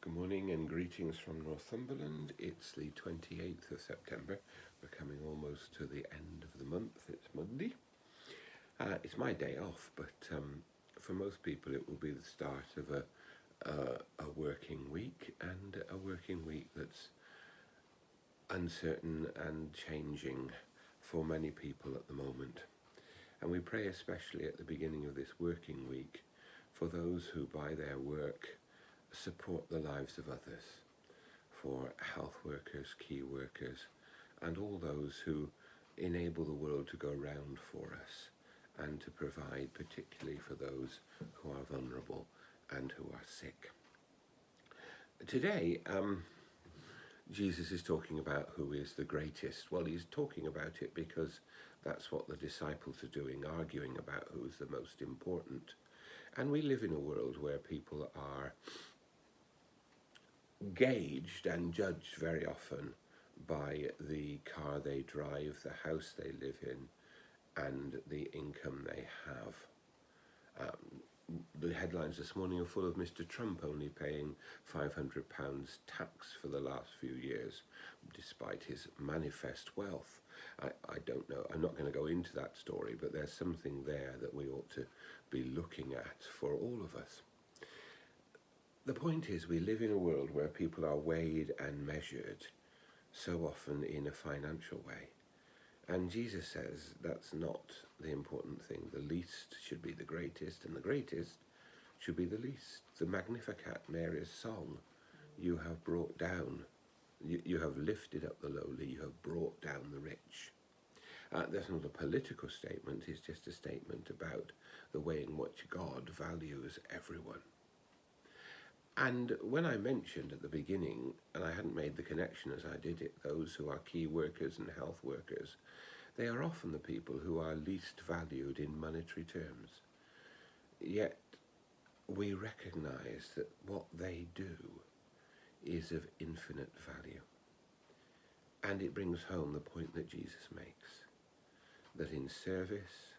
Good morning and greetings from Northumberland. It's the 28th of September. We're coming almost to the end of the month. It's Monday. It's my day off, but for most people it will be the start of a working week, and a working week that's uncertain and changing for many people at the moment. And we pray especially at the beginning of this working week for those who by their work support the lives of others, for health workers, key workers, and all those who enable the world to go round for us and to provide particularly for those who are vulnerable and who are sick. Today, Jesus is talking about who is the greatest. Well, he's talking about it because that's what the disciples are doing, arguing about who is the most important. And we live in a world where people are gauged and judged very often by the car they drive, the house they live in, and the income they have. The headlines this morning are full of Mr. Trump only paying £500 tax for the last few years, despite his manifest wealth. I don't know, I'm not going to go into that story, but there's something there that we ought to be looking at for all of us. The point is, we live in a world where people are weighed and measured so often in a financial way. And Jesus says that's not the important thing. The least should be the greatest, and the greatest should be the least. The Magnificat, Mary's song, you have brought down, you have lifted up the lowly, you have brought down the rich. That's not a political statement, it's just a statement about the way in which God values everyone. And when I mentioned at the beginning, and I hadn't made the connection as I did it, those who are key workers and health workers, they are often the people who are least valued in monetary terms. Yet we recognise that what they do is of infinite value. And it brings home the point that Jesus makes, that in service,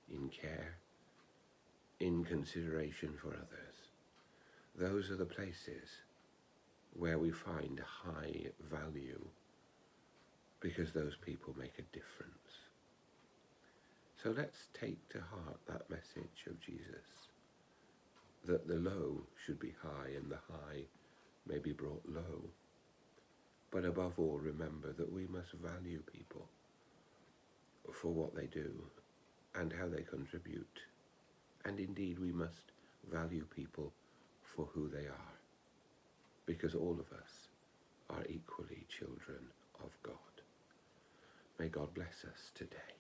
in care, in consideration for others, those are the places where we find high value, because those people make a difference. So let's take to heart that message of Jesus, that the low should be high and the high may be brought low. But above all, remember that we must value people for what they do and how they contribute. And indeed, we must value people for who they are, because all of us are equally children of God. May God bless us today.